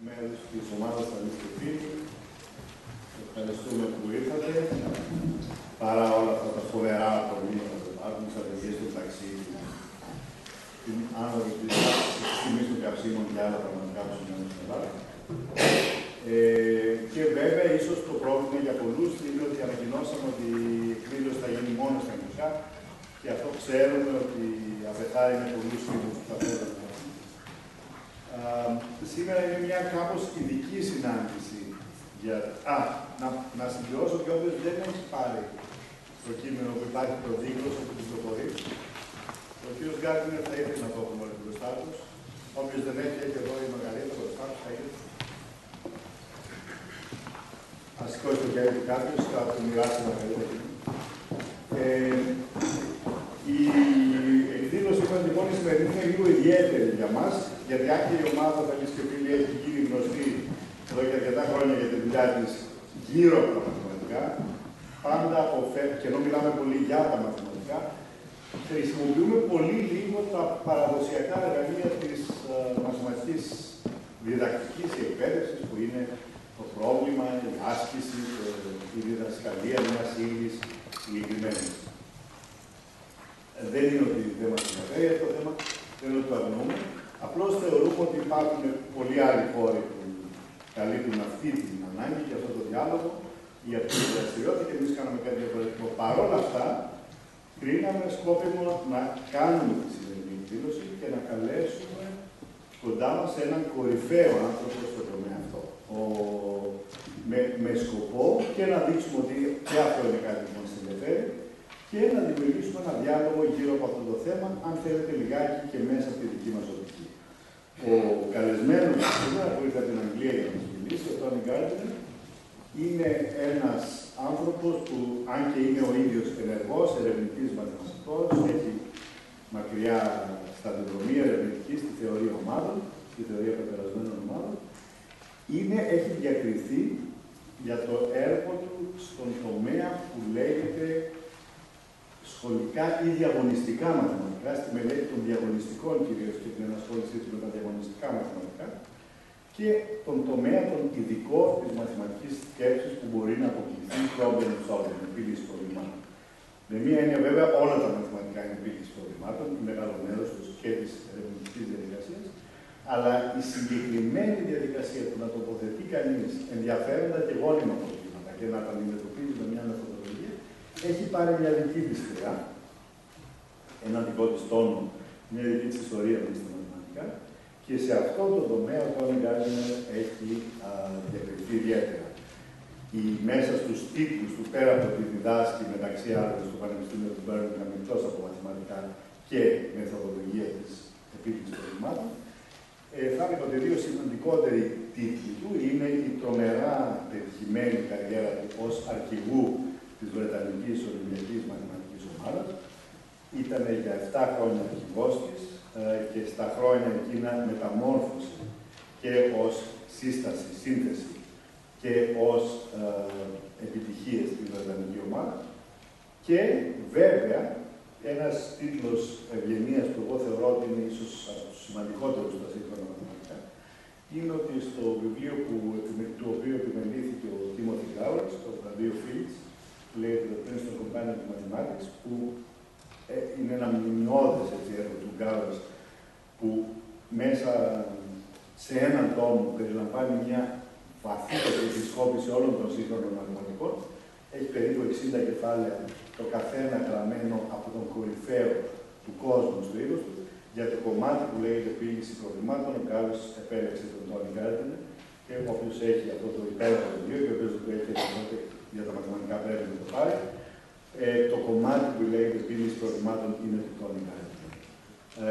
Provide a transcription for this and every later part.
μέλος της ομάδας Πανεπιστήμιου. Ευχαριστούμε που ήρθατε. Παρά όλα αυτά τα φοβερά προβλήματα που υπάρχουν, τις αδελφίες του ταξίδι, την άνοδο της τιμής των καυσίμων και άλλα πραγματικά που συμβαίνουν στην Ελλάδα. Και βέβαια, ίσως το πρόβλημα για πολλούς είναι ότι ανακοινώσαμε ότι η εκδήλωση θα γίνει μόνο στα αγγλικά και αυτό ξέρουμε ότι απεθάρρυνε πολλούς φίλους που θα θέλουν. Σήμερα είναι μια κάπως ειδική συνάντηση. Να συμπληρώσω ότι όποιος δεν έχει πάρει το κείμενο που υπάρχει το δίγλωσο που κυκλοφορεί, ο κ. Γκάρντινερ θα ήθελε να το έχουμε όλοι μπροστά τους. Όποιος δεν έχει εδώ η Μαργαρίτα μπροστά τους θα ήθελε. Ας σηκώσει το χέρι του κάποιος, θα του μοιράσει η Μαργαρίτα. Η εκδήλωση μας λοιπόν η σημερινή είναι λίγο ιδιαίτερη για μας, γιατί άκρη η ομάδα Ταλής και φίλοι έχει γίνει γνωστή εδώ και αρκετά χρόνια για τη δουλειά της γύρω από τα μαθηματικά. Πάντα και ενώ μιλάμε πολύ για τα μαθηματικά, χρησιμοποιούμε πολύ λίγο τα παραδοσιακά εργαλεία της μαθηματικής διδακτικής και εκπαίδευσης, που είναι το πρόβλημα, η άσκηση, η διδασκαλία μιας ύλης συγκεκριμένης. Δεν είναι ότι δεν μας ενδιαφέρει αυτό το θέμα, δεν είναι ότι το αγνοούμε. Απλώς θεωρούμε ότι υπάρχουν πολλοί άλλοι χώροι που καλύπτουν αυτή την ανάγκη και αυτό το διάλογο ή αυτή τη δραστηριότητα και εμείς κάναμε κάτι διαφορετικό. Παρ' όλα αυτά, κρίναμε σκόπιμο να κάνουμε τη σημερινή εκδήλωση και να καλέσουμε κοντά μας έναν κορυφαίο άνθρωπο στο τομέα αυτό. Με σκοπό και να δείξουμε ότι και αυτό είναι κάτι που μας ενδιαφέρει και να δημιουργήσουμε ένα διάλογο γύρω από αυτό το θέμα, αν θέλετε λιγάκι και μέσα από τη δική μας οπτική. Ο καλεσμένος σήμερα που ήρθε από την Αγγλία για να μας μιλήσει, ο Τοny Gardiner, είναι ένας άνθρωπος που, αν και είναι ο ίδιος ενεργός ερευνητής μαθηματικός, έχει μακριά σταδιοδρομία ερευνητική στη θεωρία ομάδων, στη θεωρία πεπερασμένων ομάδων, έχει διακριθεί για το έργο του στον τομέα που λέγεται σχολικά ή διαγωνιστικά μαθηματικά, στη μελέτη των διαγωνιστικών κυρίως και την ενασχόλησή του με τα διαγωνιστικά μαθηματικά και τον τομέα των ειδικών της μαθηματικής σκέψης που μπορεί να αποκλειστεί problem solving, επίλυση προβλημάτων. Με μία έννοια, βέβαια, όλα τα μαθηματικά είναι επίλυση προβλημάτων, μεγάλο μέρος τους και της ερευνητικής διαδικασίας, αλλά η συγκεκριμένη διαδικασία που να τοποθετεί κανείς ενδιαφέροντα και γόνιμα προβλήματα και να τα αντιμετωπίζει με μια μεθοδολογία, έχει πάρει μια δική της χρειά, ένα δικό της τόνο, μια δική της ιστορία με στα μαθηματικά, και σε αυτό το τομέα ο Τοny Gardiner έχει διακριθεί ιδιαίτερα. Μέσα στους τίτλους του, πέρα από τη διδάσκη μεταξύ άλλων στο Πανεπιστήμιο του Birmingham, εκτός από μαθηματικά και μεθοδολογία της επίλυσης προβλημάτων, θα έλεγα ότι οι δύο σημαντικότεροι τίτλοι του είναι η τρομερά πετυχημένη καριέρα του ως αρχηγού της Βρετανικής Ολυμπιακής Μαθηματικής Ομάδας. Ήταν για 7 χρόνια αρχηγός της και στα χρόνια εκείνα μεταμόρφωσε και ως σύσταση, σύνθεση και ως επιτυχίες στην Βρετανική Ομάδα. Και βέβαια, ένας τίτλος ευγενίας που εγώ θεωρώ ότι είναι ίσως από τους σημαντικότερους στα σύγχρονα μαθηματικά, είναι ότι στο βιβλίο του οποίου επιμελήθηκε ο Timothy Gowers, το βραβείο Fields, που λέγεται το Princeton Companion to Mathematics, που είναι ένα μνημειώδες έργο του Gowers, που μέσα σε έναν τόμο περιλαμβάνει μια βαθύτερη επισκόπηση όλων των σύγχρονων μαθηματικών. Έχει περίπου 60 κεφάλαια, το καθένα γραμμένο από τον κορυφαίο του κόσμου στο είδος του. Για το κομμάτι που λέγεται επίλυση προβλημάτων, ο Gowers επέλεξε τον Tony Gardiner και όποιος έχει αυτό το υπέροχο βιβλίο και όποιος δεν το έχει για τα μαθηματικά πρέπει να το πάρει. Το κομμάτι που λέγεται επίλυση προβλημάτων είναι του Tony Gardiner.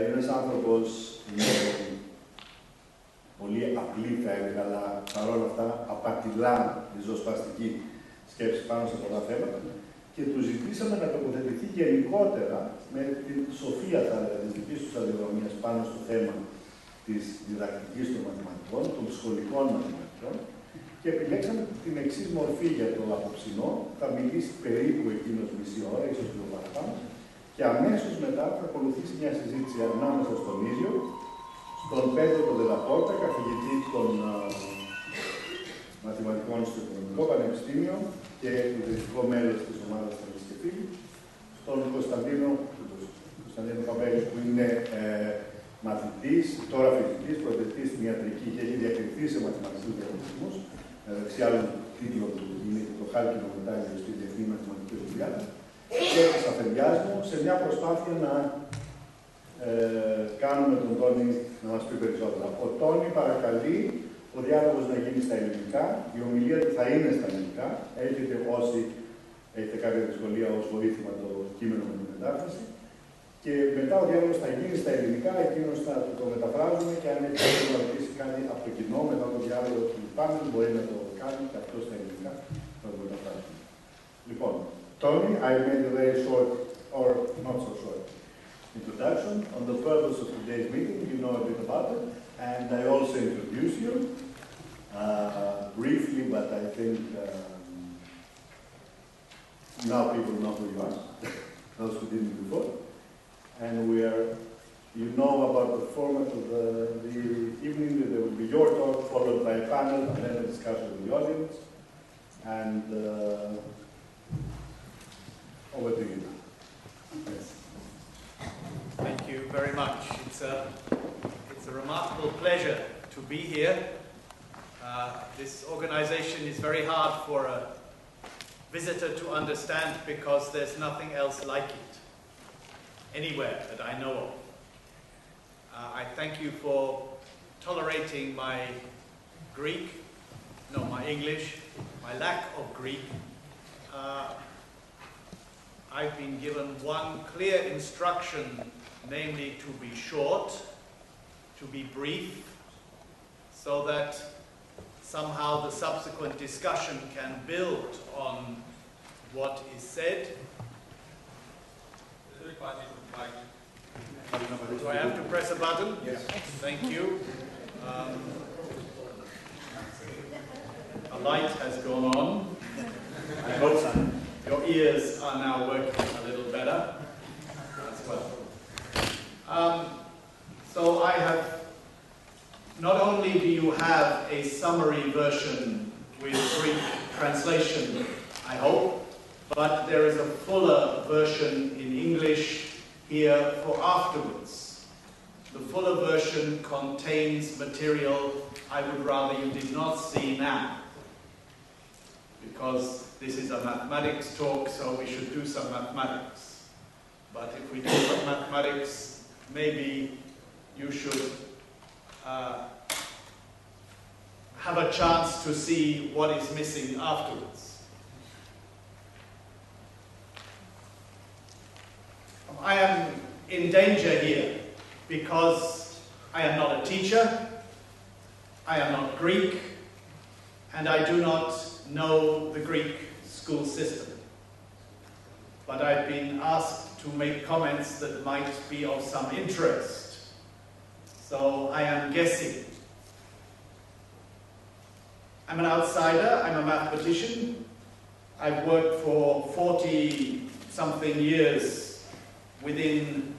Είναι ένας άνθρωπος πολύ απλή, θα έλεγα, αλλά παρόλα αυτά απατηλά ριζοσπαστική σκέψη πάνω σε πολλά θέματα και του ζητήσαμε να τοποθετηθεί γενικότερα με την σοφία, θα έλεγα, της δικής του σταδιοδρομίας πάνω στο θέμα της διδακτικής των μαθηματικών, των σχολικών μαθηματικών και επιλέξαμε την εξής μορφή για το απόψινό. Θα μιλήσει περίπου εκείνος μισή ώρα, ίσως λίγο παραπάνω, και αμέσως μετά θα ακολουθήσει μια συζήτηση ανάμεσα στον ίδιο, τον Πέτρο Δελλαπόρτα, καθηγητή των Σχολικό Πανεπιστήμιο και ιδρυτικό μέλος της ομάδας Τεχνική και φίλοι, στον Κωνσταντίνο Παπέλη, που είναι μαθητής, τώρα φοιτητής, προτετής στην ιατρική και έχει διακριθεί σε μαθηματικούς διαγωνισμούς. Μεταξύ άλλων, τίτλο του είναι το χάλκινο μετάλλιο στη Διεθνή Μαθηματική Ομιλία. Και της αφεντιάς μου σε μια προσπάθεια να κάνουμε τον Τόνι να μας πει περισσότερα. Ο Τόνι παρακαλεί ο διάλογος να γίνει στα ελληνικά, η ομιλία του θα είναι στα ελληνικά. Έχετε όσοι έχετε κάποια δυσκολία ως βοήθημα το κείμενο με την μετάφραση. Και μετά ο διάλογος θα γίνει στα ελληνικά, εκείνος θα το μεταφράζουμε και αν έχει να ρωτήσει κάτι από το κοινό μετά το διάλογο του πάνελ, μπορεί να το κάνει και αυτό στα ελληνικά θα το μεταφράζουμε. Λοιπόν, Tony, I made a very short, or not so short, introduction on the purpose of today's meeting. You know a bit about it, and I also introduce you briefly, but I think now people know who you are, those who didn't before. And you know about the format of the evening. There will be your talk, followed by a panel, and then a discussion with the audience. And over to you. Yes. Thank you very much. It's a remarkable pleasure to be here. This organization is very hard for a visitor to understand because there's nothing else like it anywhere that I know of. I thank you for tolerating my English, my lack of Greek. I've been given one clear instruction, namely to be short, to be brief, so that somehow the subsequent discussion can build on what is said. Do I have to press a button? Yes. Thank you. A light has gone on. I hope your ears are now working a little better as well. So I have, not only do you have a summary version with Greek translation, I hope, but there is a fuller version in English here for afterwards. The fuller version contains material I would rather you did not see now, because this is a mathematics talk, so we should do some mathematics. But if we do some mathematics, maybe you should have a chance to see what is missing afterwards. I am in danger here because I am not a teacher, I am not Greek, and I do not know the Greek school system. But I've been asked to make comments that might be of some interest. So I am guessing. I'm an outsider, I'm a mathematician. I've worked for 40-something years within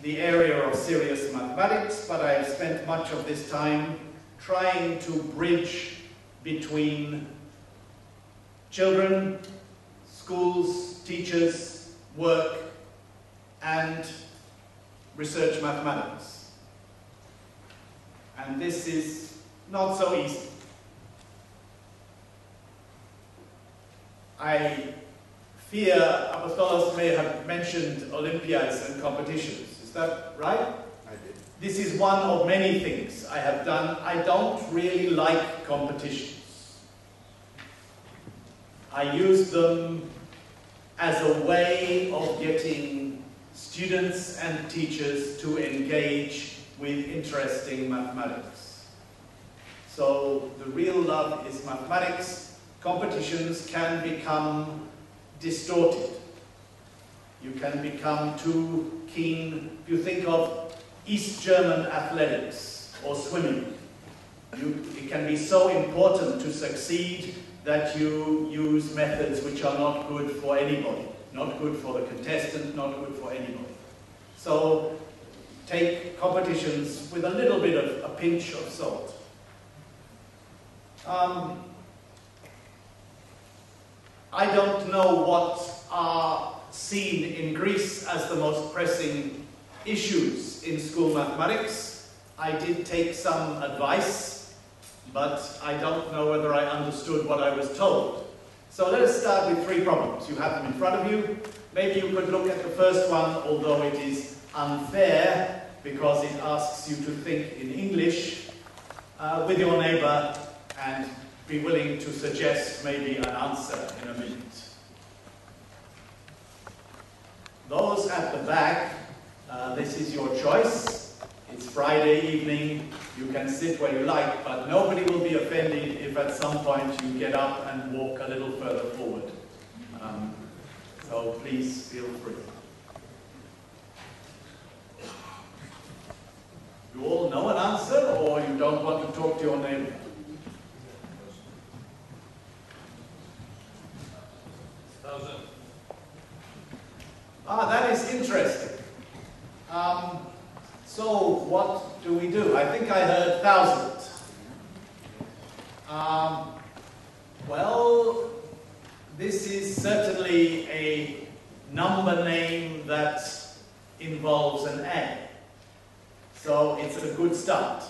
the area of serious mathematics, but I have spent much of this time trying to bridge between children, schools, teachers, work, and research mathematics. And this is not so easy. I fear Apostolos may have mentioned Olympiads and competitions. Is that right? I did. This is one of many things I have done. I don't really like competitions. I use them as a way of getting students and teachers to engage with interesting mathematics. So the real love is mathematics. Competitions can become distorted. You can become too keen. If you think of East German athletics or swimming, it can be so important to succeed that you use methods which are not good for anybody, not good for the contestant, not good for anybody. So take competitions with a little bit of a pinch of salt. I don't know what are seen in Greece as the most pressing issues in school mathematics. I did take some advice, but I don't know whether I understood what I was told. So let us start with three problems. You have them in front of you. Maybe you could look at the first one, although it is unfair because it asks you to think in English with your neighbour and be willing to suggest maybe an answer in a minute. Those at the back, this is your choice. It's Friday evening, you can sit where you like, but nobody will be offended if at some point you get up and walk a little further forward. So please feel free. You all know an answer, or you don't want to talk to your neighbor? That is interesting. So what do we do? I think I heard 1,000. Well, this is certainly a number name that involves an A. So it's a good start.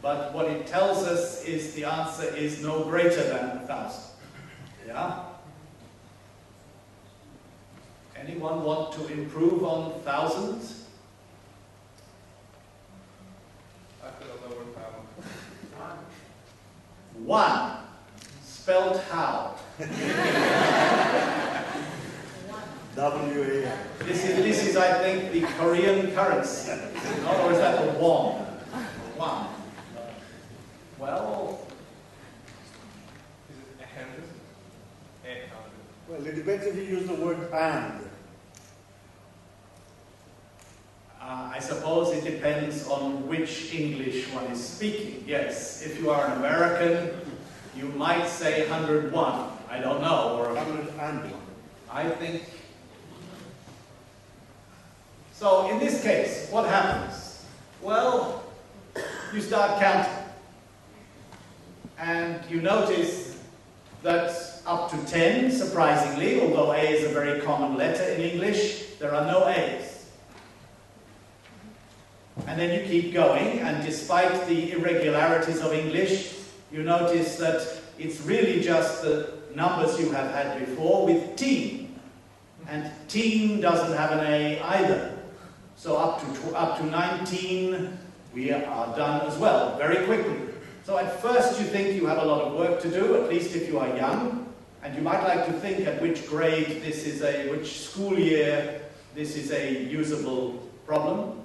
But what it tells us is the answer is no greater than 1,000. Yeah? Anyone want to improve on 1,000? One. Spelled how? W-A-N. This is, I think, the Korean currency. Or is that the won? One. Well... Is it 100? Well, it depends if you use the word and. I suppose it depends on which English one is speaking. Yes, if you are an American, you might say 101. I don't know. Or 101. I think... So in this case, what happens? Well, you start counting. And you notice that up to 10, surprisingly, although A is a very common letter in English, there are no A's. And then you keep going, and despite the irregularities of English, you notice that it's really just the numbers you have had before with teen. And teen doesn't have an A either. So up to 19, we are done as well, very quickly. So at first you think you have a lot of work to do, at least if you are young, and you might like to think at which grade this is which school year this is a usable problem.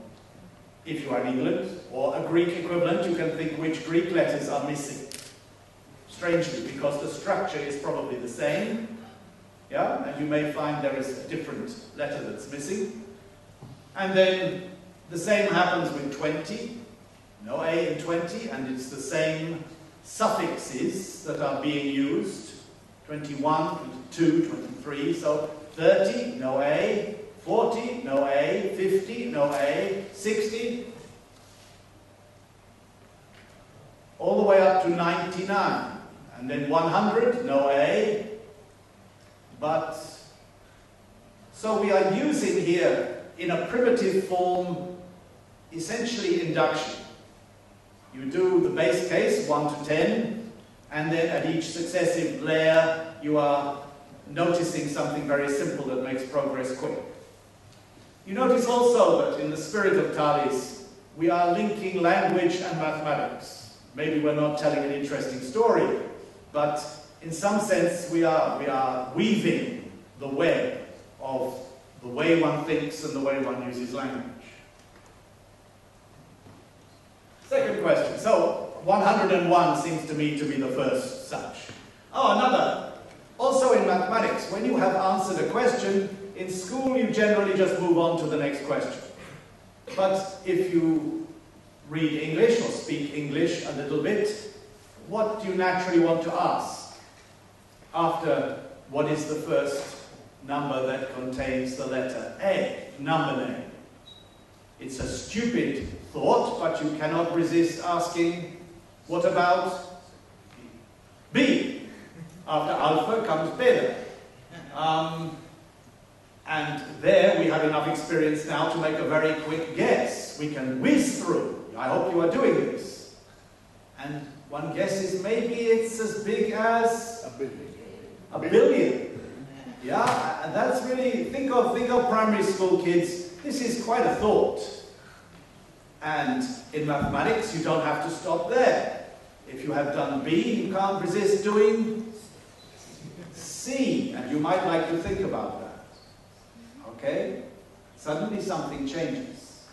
If you are in England, or a Greek equivalent, you can think which Greek letters are missing. Strangely, because the structure is probably the same, yeah, and you may find there is a different letter that's missing. And then the same happens with 20. No A in 20, and it's the same suffixes that are being used. 21, 22, 23, so 30, no A. 40, no A. 50, no A. 60, all the way up to 99. And then 100, no A. But, so we are using here, in a primitive form, essentially induction. You do the base case, 1 to 10, and then at each successive layer, you are noticing something very simple that makes progress quick. You notice also that in the spirit of Thales, we are linking language and mathematics. Maybe we're not telling an interesting story, but in some sense we are weaving the web of the way one thinks and the way one uses language. Second question. So 101 seems to me to be the first such. Oh, another. Also in mathematics, when you have answered a question, in school, you generally just move on to the next question. But if you read English or speak English a little bit, what do you naturally want to ask after what is the first number that contains the letter A, number name? It's a stupid thought, but you cannot resist asking, what about B? After alpha comes beta. And there we have enough experience now to make a very quick guess. We can whiz through. I hope you are doing this. And one guesses maybe it's as big as a billion. Yeah, and that's really, think of primary school kids. This is quite a thought. And in mathematics, you don't have to stop there. If you have done B, you can't resist doing C, and you might like to think about that. Okay? Suddenly something changes.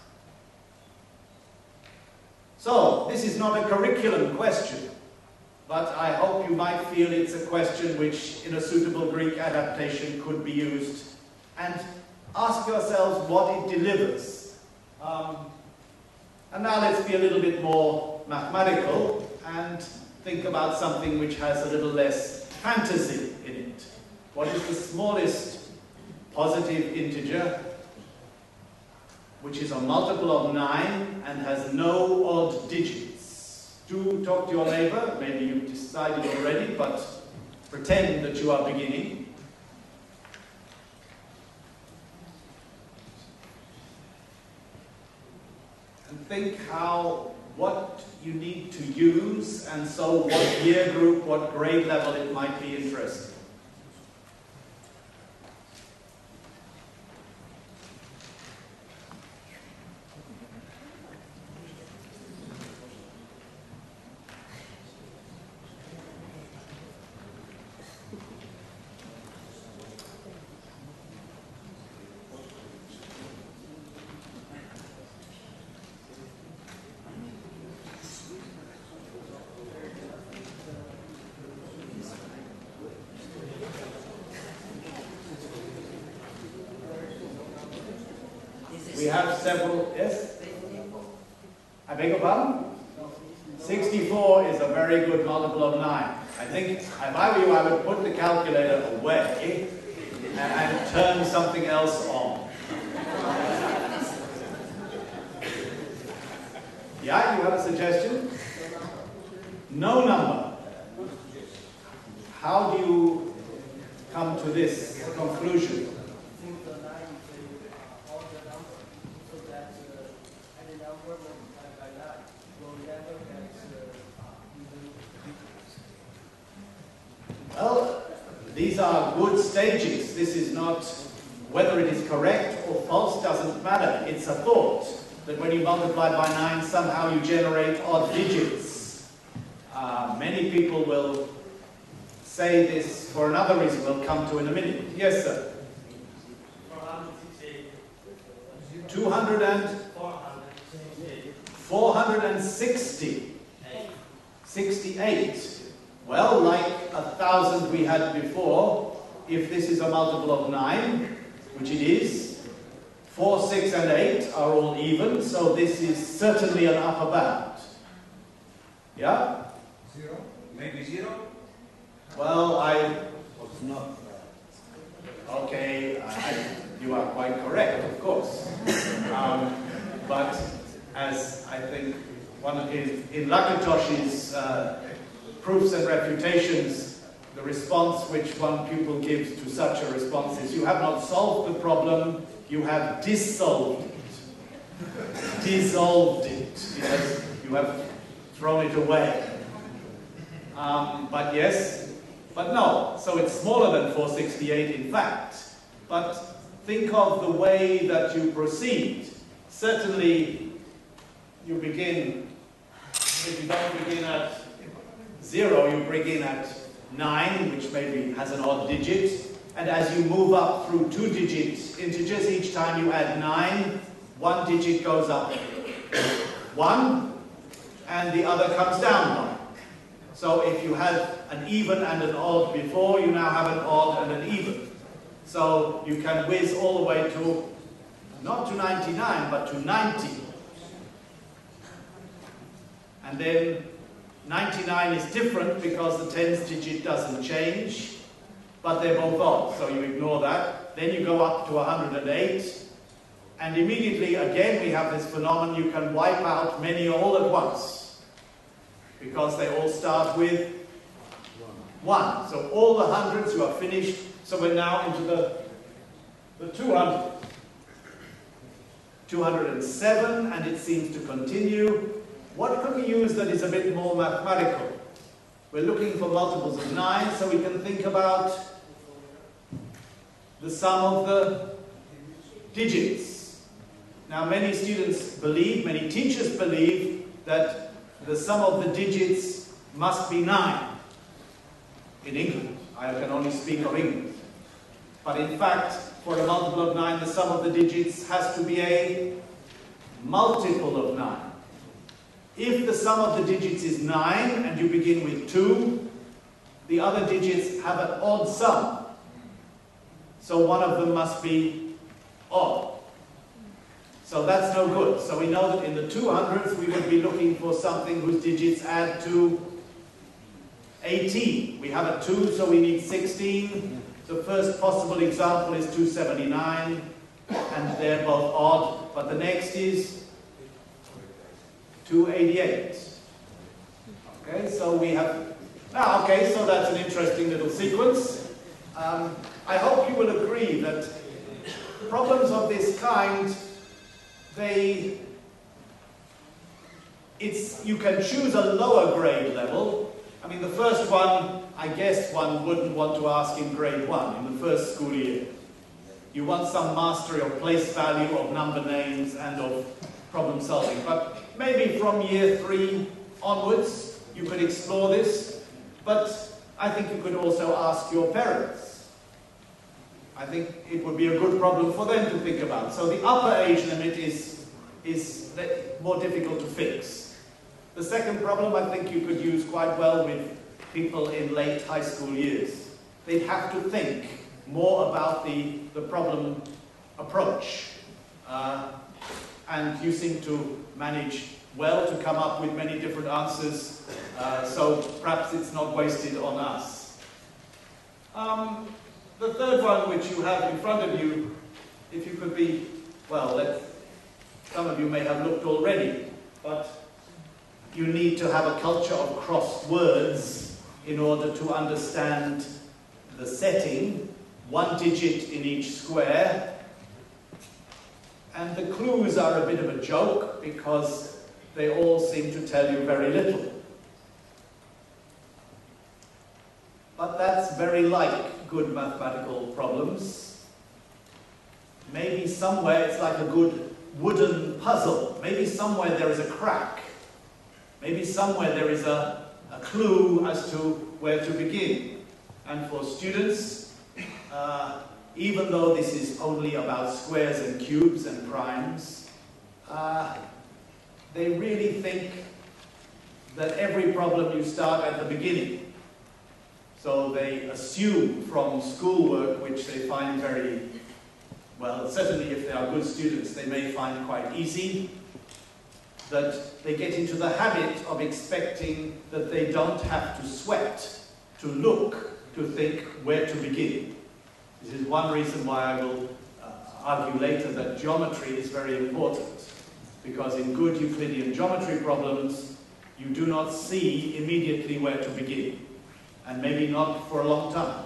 So, this is not a curriculum question, but I hope you might feel it's a question which, in a suitable Greek adaptation, could be used. And ask yourselves what it delivers. And now let's be a little bit more mathematical and think about something which has a little less fantasy in it. What is the smallest positive integer which is a multiple of 9 and has no odd digits? Do talk to your neighbor. Maybe you've decided already, but pretend that you are beginning. And think what you need to use, and so what year group, what grade level it might be interesting. We have several, yes? I beg your pardon? 64 is a very good multiple of 9. I think if I were you, I would put the calculator away and turn something else on. Yeah, you have a suggestion? No number. How do you come to this conclusion? Well, these are good stages. This is not, whether it is correct or false doesn't matter. It's a thought that when you multiply by 9, somehow you generate odd digits. Many people will say this for another reason we'll come to in a minute. Yes, sir? 460. 68. Well, like 1,000 we had before, if this is a multiple of 9, which it is, 4, 6, and 8 are all even, so this is certainly an upper bound. Yeah? 0? Maybe 0? Well, okay, you are quite correct, of course. But as I think in Lakatosh's Proofs and Refutations, the response which one pupil gives to such a response is, you have not solved the problem, you have dissolved it. Dissolved it. Yes, you have thrown it away. But yes, but no. So it's smaller than 468 in fact. But think of the way that you proceed. Certainly, you begin, if you don't begin at 0, you begin at 9, which maybe has an odd digit. And as you move up through 2-digit integers, each time you add 9, 1 digit goes up 1, and the other comes down 1. So if you had an even and an odd before, you now have an odd and an even. So you can whiz all the way to, not to 99, but to 90. And then 99 is different because the tens digit doesn't change, but they're both odd, so you ignore that. Then you go up to 108, and immediately again we have this phenomenon, you can wipe out many all at once, because they all start with 1. So all the hundreds you are finished. So we're now into the 200. 207, and it seems to continue. What can we use that is a bit more mathematical? We're looking for multiples of 9, so we can think about the sum of the digits. Now many students believe, many teachers believe, that the sum of the digits must be 9 in England. I can only speak of England. But in fact, for a multiple of 9, the sum of the digits has to be a multiple of 9. If the sum of the digits is 9 and you begin with 2, the other digits have an odd sum. So one of them must be odd. So that's no good. So we know that in the 200s we would be looking for something whose digits add to 18. We have a 2, so we need 16. The first possible example is 279, and they're both odd, but the next is 288. Okay, so we have... Now, okay, so that's an interesting little sequence. I hope you will agree that problems of this kind, you can choose a lower grade level. I mean, the first one, I guess one wouldn't want to ask in grade 1, in the first school year. You want some mastery of place value, of number names, and of problem solving. But maybe from year 3 onwards, you could explore this. But I think you could also ask your parents. I think it would be a good problem for them to think about. So the upper age limit is more difficult to fix. The second problem I think you could use quite well with people in late high school years. They'd have to think more about the problem approach. And you seem to manage well to come up with many different answers, so perhaps it's not wasted on us. The third one, which you have in front of you, if you could be, well, some of you may have looked already, but you need to have a culture of crosswords in order to understand the setting, 1 digit in each square. And the clues are a bit of a joke because they all seem to tell you very little. But that's very like good mathematical problems. Maybe somewhere it's like a good wooden puzzle. Maybe somewhere there is a crack. Maybe somewhere there is a clue as to where to begin. And for students, even though this is only about squares and cubes and primes, they really think that every problem you start at the beginning. So they assume from schoolwork, which they find very, well, certainly if they are good students, they may find quite easy, that they get into the habit of expecting that they don't have to sweat, to look, to think where to begin. This is one reason why I will argue later that geometry is very important, because in good Euclidean geometry problems, you do not see immediately where to begin, and maybe not for a long time.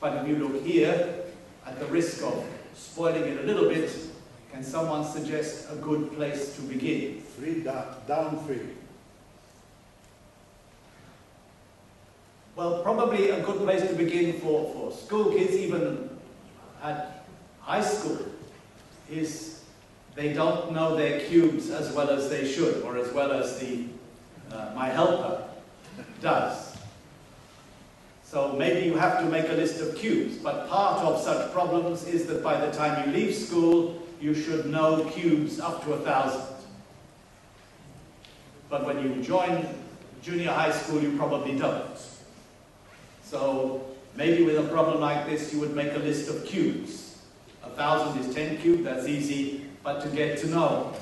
But if you look here, at the risk of spoiling it a little bit, can someone suggest a good place to begin? 3 down 3. Well, probably a good place to begin for school kids, even at high school, is they don't know their cubes as well as they should, or as well as my helper does. So maybe you have to make a list of cubes, but part of such problems is that by the time you leave school, you should know cubes up to 1,000. But when you join junior high school, you probably don't. So maybe with a problem like this, you would make a list of cubes. 1,000 is 10 cubed, that's easy, but to get to know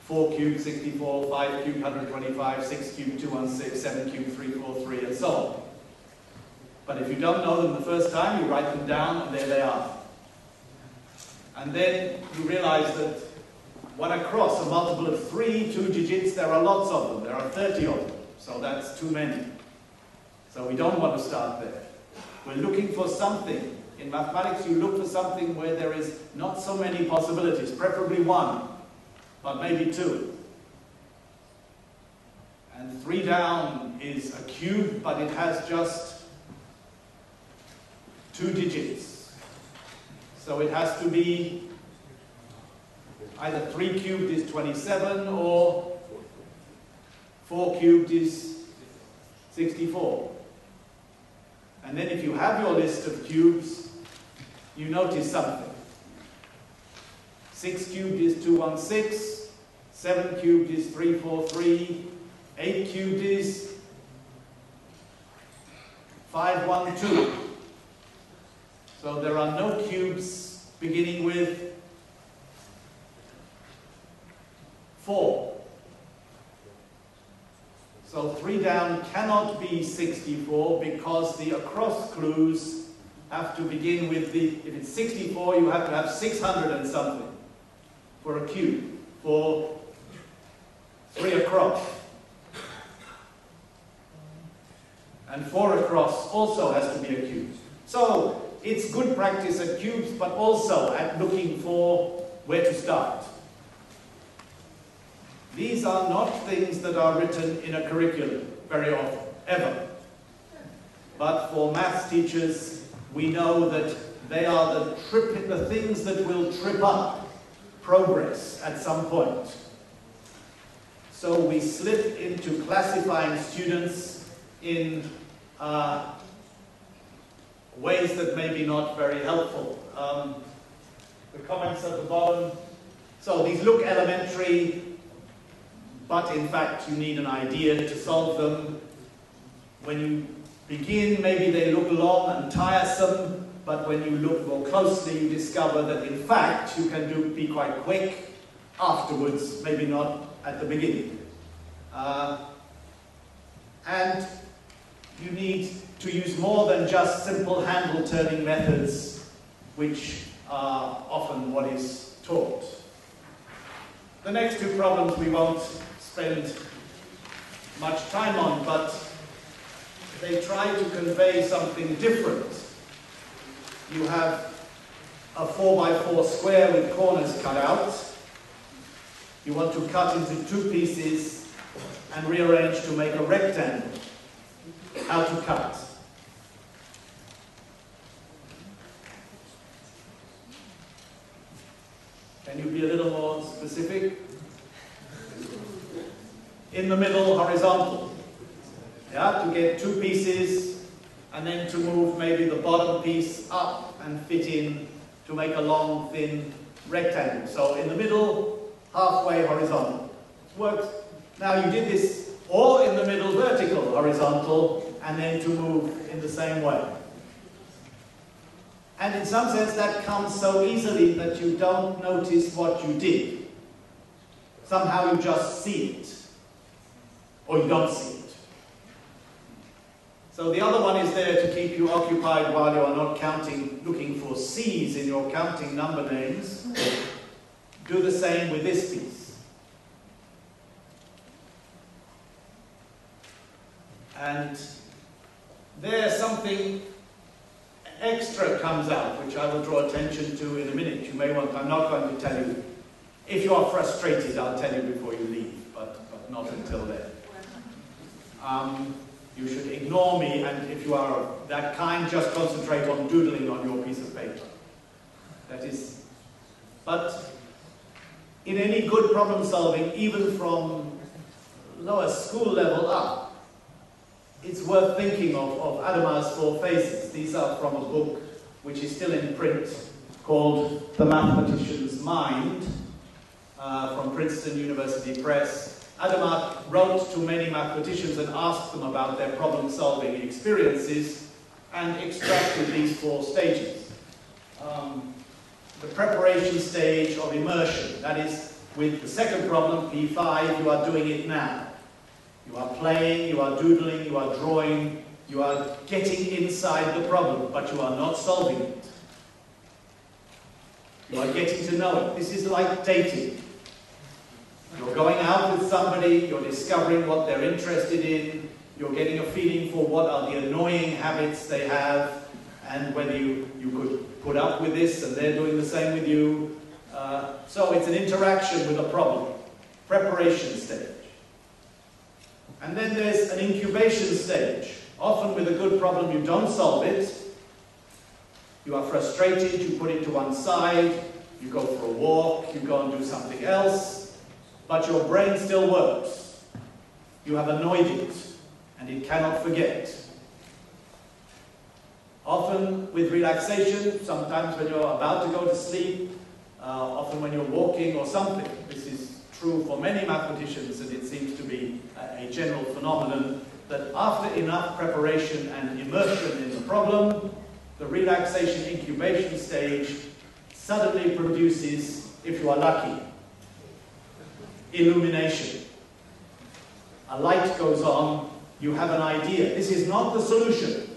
4 cubed, 64, 5 cubed, 125, 6 cubed, 216, 7 cubed, 343, and so on. But if you don't know them the first time, you write them down, and there they are. And then you realize that when across a multiple of 3 2 digits, there are lots of them. There are 30 of them, so that's too many. So we don't want to start there. We're looking for something. In mathematics, you look for something where there is not so many possibilities, preferably one, but maybe two. And 3 down is a cube, but it has just 2 digits. So it has to be either 3 cubed is 27 or 4 cubed is 64. And then if you have your list of cubes, you notice something. 6 cubed is 216, 7 cubed is 343, 8 cubed is 512. So there are no cubes beginning with 4. So 3 down cannot be 64 because the across clues have to begin with the, if it's 64, you have to have 600 and something for a cube, for 3 across. And 4 across also has to be a cube. So it's good practice at cubes, but also at looking for where to start. These are not things that are written in a curriculum very often, ever. But for maths teachers, we know that they are the things that will trip up progress at some point. So we slip into classifying students in ways that may be not very helpful. The comments at the bottom. So these look elementary, but in fact you need an idea to solve them. When you begin, maybe they look long and tiresome, but when you look more closely, you discover that in fact you can be quite quick afterwards, maybe not at the beginning. And you need to use more than just simple handle-turning methods, which are often what is taught. The next 2 problems we won't spend much time on, but they try to convey something different. You have a 4x4 square with corners cut out. You want to cut into 2 pieces and rearrange to make a rectangle. How to cut? Can you be a little more specific? In the middle, horizontal. Yeah, to get 2 pieces and then to move maybe the bottom piece up and fit in to make a long, thin rectangle. So in the middle, halfway horizontal. Works. Now you did this or in the middle vertical, horizontal, and then to move in the same way. And in some sense that comes so easily that you don't notice what you did. Somehow you just see it. Or you don't see it. So the other one is there to keep you occupied while you are not counting, looking for C's in your counting number names. Do the same with this piece. And there something extra comes out, which I will draw attention to in a minute. You may want, I'm not going to tell you. If you are frustrated, I'll tell you before you leave, but not until then. You should ignore me, and if you are that kind, just concentrate on doodling on your piece of paper. That is, but in any good problem solving, even from lower school level up, it's worth thinking of Adam's 4 phases. These are from a book which is still in print called The Mathematician's Mind from Princeton University Press. Adama wrote to many mathematicians and asked them about their problem-solving experiences and extracted these 4 stages. The preparation stage of immersion, that is, with the second problem, P5, you are doing it now. You are playing, you are doodling, you are drawing, you are getting inside the problem, but you are not solving it. You are getting to know it. This is like dating. You're going out with somebody, you're discovering what they're interested in, you're getting a feeling for what are the annoying habits they have, and whether you could put up with this and they're doing the same with you. So it's an interaction with a problem, preparation stage. And then there's an incubation stage. Often with a good problem you don't solve it. You are frustrated, you put it to one side, you go for a walk, you go and do something else, but your brain still works. You have annoyed it, and it cannot forget. Often with relaxation, sometimes when you're about to go to sleep, often when you're walking or something. This is true for many mathematicians, and it seems to be a general phenomenon that after enough preparation and immersion in the problem, the relaxation incubation stage suddenly produces, if you are lucky, illumination. A light goes on, you have an idea. This is not the solution,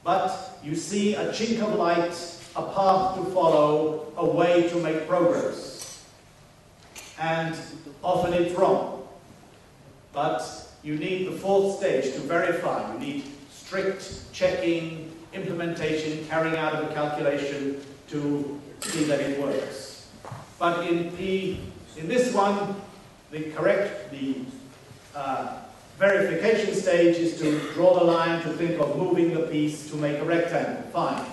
but you see a chink of light, a path to follow, a way to make progress. And often it's wrong. But you need the fourth stage to verify. You need strict checking, implementation, carrying out of a calculation to see that it works. But in this one, the verification stage is to draw the line, to think of moving the piece to make a rectangle. Fine.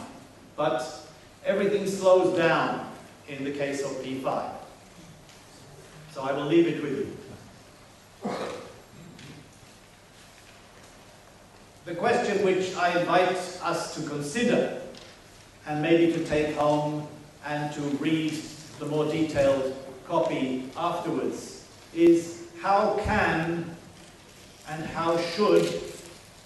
But everything slows down in the case of P5. So I will leave it with you. The question which I invite us to consider, and maybe to take home and to read the more detailed copy afterwards, is how can and how should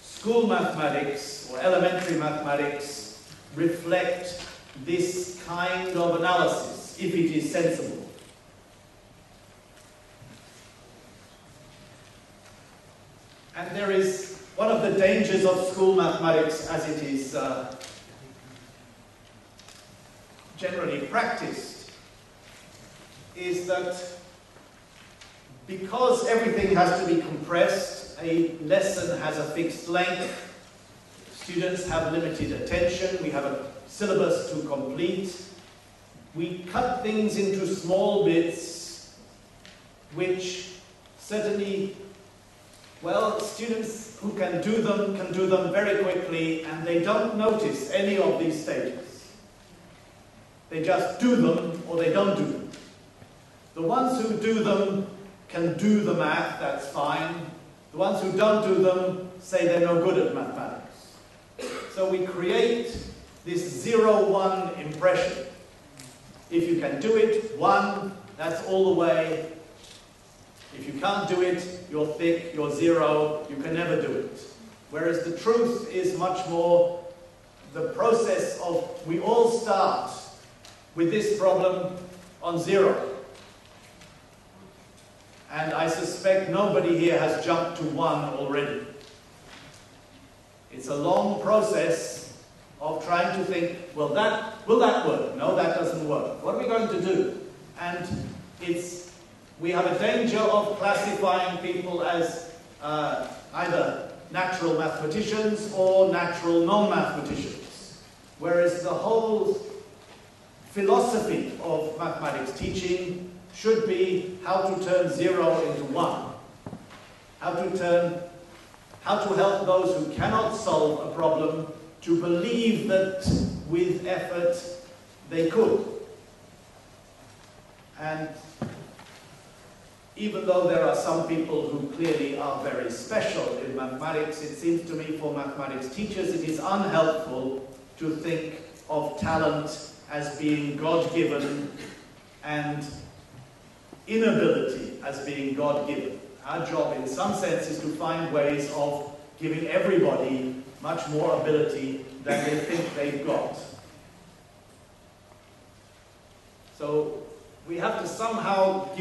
school mathematics or elementary mathematics reflect this kind of analysis, if it is sensible? And there is one of the dangers of school mathematics as it is generally practiced is that because everything has to be compressed, a lesson has a fixed length, students have limited attention, we have a syllabus to complete, we cut things into small bits which certainly, well, students who can do them very quickly, and they don't notice any of these stages. They just do them or they don't do them. The ones who do them can do the math, that's fine. The ones who don't do them say they're no good at mathematics. So we create this 0-1 impression. If you can do it, 1, that's all the way. If you can't do it, you're thick, you're 0, you can never do it. Whereas the truth is much more the process of, we all start with this problem on 0. And I suspect nobody here has jumped to 1 already. It's a long process of trying to think, well, will that work? No, that doesn't work. What are we going to do? And we have a danger of classifying people as either natural mathematicians or natural non-mathematicians. Whereas the whole philosophy of mathematics teaching should be how to turn 0 into 1. How to help those who cannot solve a problem to believe that with effort they could. And even though there are some people who clearly are very special in mathematics, it seems to me for mathematics teachers it is unhelpful to think of talent as being God-given and inability as being God-given. Our job in some sense is to find ways of giving everybody much more ability than they think they've got. So we have to somehow give